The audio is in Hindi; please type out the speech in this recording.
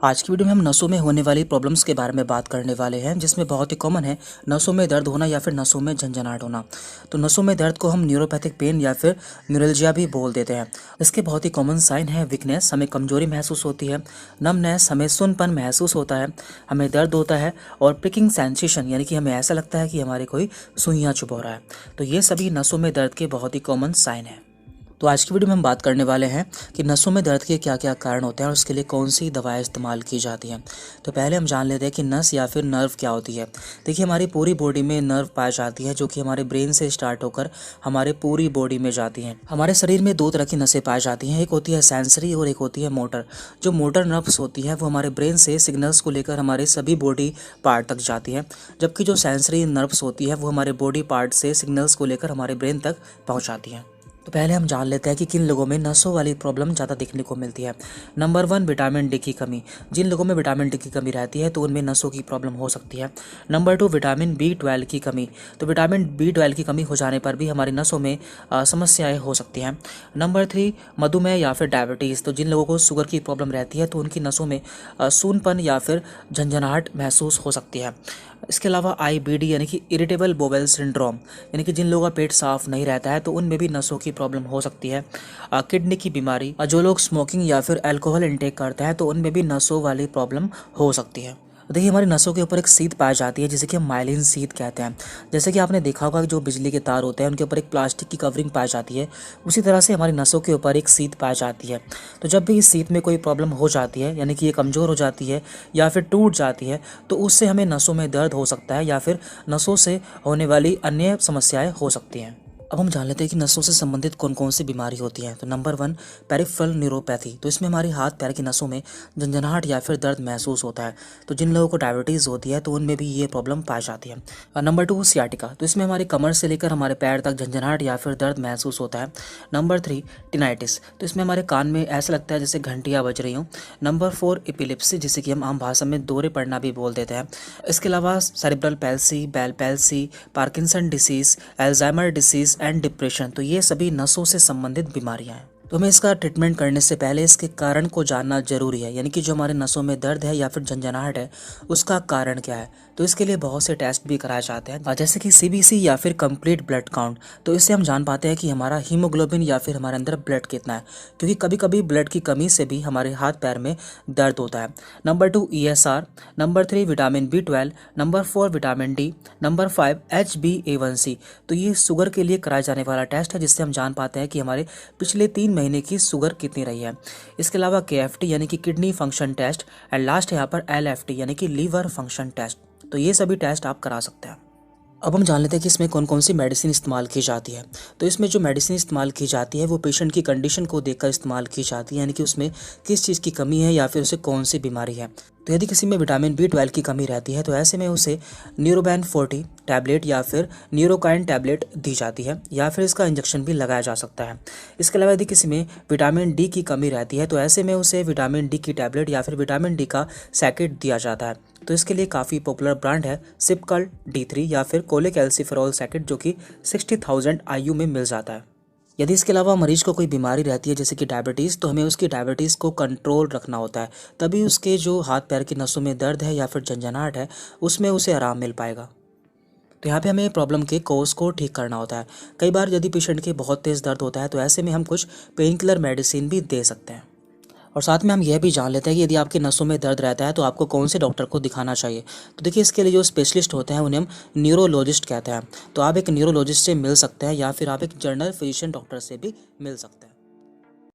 आज की वीडियो में हम नसों में होने वाली प्रॉब्लम्स के बारे में बात करने वाले हैं, जिसमें बहुत ही कॉमन है नसों में दर्द होना या फिर नसों में झंझनाहट होना। तो नसों में दर्द को हम न्यूरोपैथिक पेन या फिर न्यूरल्जिया भी बोल देते हैं। इसके बहुत ही कॉमन साइन है वीकनेस, हमें कमजोरी महसूस होती है, नमनेस, हमें सुनपन महसूस होता है, हमें दर्द होता है और प्रिकिंग सेंसेशन यानी कि हमें ऐसा लगता है कि हमारे कोई सुइयाँ चुभ रहा है। तो ये सभी नसों में दर्द के बहुत ही कॉमन साइन है। तो आज की वीडियो में हम बात करने वाले हैं कि नसों में दर्द के क्या क्या कारण होते हैं और उसके लिए कौन सी दवाएं इस्तेमाल की जाती हैं। तो पहले हम जान लेते हैं कि नस या फिर नर्व क्या होती है। देखिए, हमारी पूरी बॉडी में नर्व पाई जाती है जो कि हमारे ब्रेन से स्टार्ट होकर हमारे पूरी बॉडी में जाती हैं। हमारे शरीर में दो तरह की नसें पाई जाती हैं, एक होती है सेंसरी और एक होती है मोटर। जो मोटर नर्व्स होती है वो हमारे ब्रेन से सिग्नल्स को लेकर हमारे सभी बॉडी पार्ट तक जाती है, जबकि जो सेंसरी नर्व्स होती है वो हमारे बॉडी पार्ट से सिग्नल्स को लेकर हमारे ब्रेन तक पहुँचाती हैं। तो पहले हम जान लेते हैं कि किन लोगों में नसों वाली प्रॉब्लम ज़्यादा देखने को मिलती है। नंबर 1, विटामिन डी की कमी। जिन लोगों में विटामिन डी की कमी रहती है तो उनमें नसों की प्रॉब्लम हो सकती है। नंबर 2, विटामिन B12 की कमी। तो विटामिन B12 की कमी हो जाने पर भी हमारी नसों में समस्याएं हो सकती हैं। नंबर 3, मधुमेह या फिर डायबिटीज़। तो जिन लोगों को शुगर की प्रॉब्लम रहती है तो उनकी नसों में सूनपन या फिर झंझनाहट महसूस हो सकती है। इसके अलावा IBD यानी कि इरिटेबल बोवेल सिंड्रोम, यानी कि जिन लोगों का पेट साफ नहीं रहता है तो उनमें भी नसों की प्रॉब्लम हो सकती है। किडनी की बीमारी, जो लोग स्मोकिंग या फिर अल्कोहल इंटेक करते हैं तो उनमें भी नसों वाली प्रॉब्लम हो सकती है। देखिए, हमारी नसों के ऊपर एक सीध पाई जाती है जिसे कि हम माइलिन सीध कहते हैं। जैसे कि आपने देखा होगा कि जो बिजली के तार होते हैं उनके ऊपर एक प्लास्टिक की कवरिंग पाई जाती है, उसी तरह से हमारी नसों के ऊपर एक सीध पाई जाती है। तो जब भी इस सीध में कोई प्रॉब्लम हो जाती है, यानी कि ये कमज़ोर हो जाती है या फिर टूट जाती है, तो उससे हमें नसों में दर्द हो सकता है या फिर नसों से होने वाली अन्य समस्याएं हो सकती हैं। अब हम जान लेते हैं कि नसों से संबंधित कौन कौन सी बीमारी होती है। तो नंबर 1, पेरिफेरल न्यूरोपैथी। तो इसमें हमारी हाथ पैर की नसों में झंझनाहट या फिर दर्द महसूस होता है। तो जिन लोगों को डायबिटीज़ होती है तो उनमें भी ये प्रॉब्लम पाई जाती है। Number 2, sciatica. तो इसमें हमारी कमर से लेकर हमारे पैर तक झंझनाहट या फिर दर्द महसूस होता है। नंबर 3, टिनाइटिस। तो इसमें हमारे कान में ऐसा लगता है जैसे घंटियाँ बज रही हों। नंबर 4, एपिलेप्सी, जिसे कि हम आम भाषा में दौरे पड़ना भी बोल देते हैं। इसके अलावा cerebral palsy, Bell palsy, Parkinson disease, Alzheimer disease and depression. तो ये सभी नसों से संबंधित बीमारियां हैं। तो हमें इसका ट्रीटमेंट करने से पहले इसके कारण को जानना जरूरी है, यानी कि जो हमारे नसों में दर्द है या फिर झंझनाहट है उसका कारण क्या है। तो इसके लिए बहुत से टेस्ट भी कराए जाते हैं, जैसे कि CBC या फिर कंप्लीट ब्लड काउंट। तो इससे हम जान पाते हैं कि हमारा हीमोग्लोबिन या फिर हमारे अंदर ब्लड कितना है, क्योंकि कभी कभी ब्लड की कमी से भी हमारे हाथ पैर में दर्द होता है। Number 2, ESR। Number 3, vitamin B12। Number 4, vitamin D। Number 5, HbA1c। तो ये शुगर के लिए कराया जाने वाला टेस्ट है, जिससे हम जान पाते हैं कि हमारे पिछले 3 महीने की शुगर कितनी रही है। इसके अलावा KFT यानी कि kidney function test, and last है यहाँ पर LFT यानी कि लीवर फंक्शन टेस्ट। तो ये सभी टेस्ट आप करा सकते हैं। अब हम जान लेते हैं कि इसमें कौन कौन सी मेडिसिन इस्तेमाल की जाती है। तो इसमें जो मेडिसिन इस्तेमाल की जाती है वो पेशेंट की कंडीशन को देखकर इस्तेमाल की जाती है, यानी कि उसमें किस चीज़ की कमी है या फिर उसे कौन सी बीमारी है। तो यदि किसी में विटामिन B12 की कमी रहती है तो ऐसे में उसे न्यूरोबैन 40 टैबलेट या फिर न्यूरोकाइन टैबलेट दी जाती है, या फिर इसका इंजेक्शन भी लगाया जा सकता है। इसके अलावा यदि किसी में विटामिन D की कमी रहती है तो ऐसे में उसे विटामिन D की टैबलेट या फिर विटामिन D का सैकेट दिया जाता है। तो इसके लिए काफ़ी पॉपुलर ब्रांड है सिपकल D3 या फिर कोलेकैल्सिफेरॉल सैकेट, जो कि 60,000 IU में मिल जाता है। यदि इसके अलावा मरीज को कोई बीमारी रहती है जैसे कि डायबिटीज़, तो हमें उसकी डायबिटीज़ को कंट्रोल रखना होता है, तभी उसके जो हाथ पैर की नसों में दर्द है या फिर झंझनाहट है उसमें उसे आराम मिल पाएगा। तो यहाँ पे हमें प्रॉब्लम के कोर्स को ठीक करना होता है। कई बार यदि पेशेंट के बहुत तेज़ दर्द होता है तो ऐसे में हम कुछ पेन किलर मेडिसिन भी दे सकते हैं। और साथ में हम यह भी जान लेते हैं कि यदि आपकी नसों में दर्द रहता है तो आपको कौन से डॉक्टर को दिखाना चाहिए। तो देखिए, इसके लिए जो स्पेशलिस्ट होते हैं उन्हें हम न्यूरोलॉजिस्ट कहते हैं। तो आप एक न्यूरोलॉजिस्ट से मिल सकते हैं या फिर आप एक जनरल फिजिशियन डॉक्टर से भी मिल सकते हैं।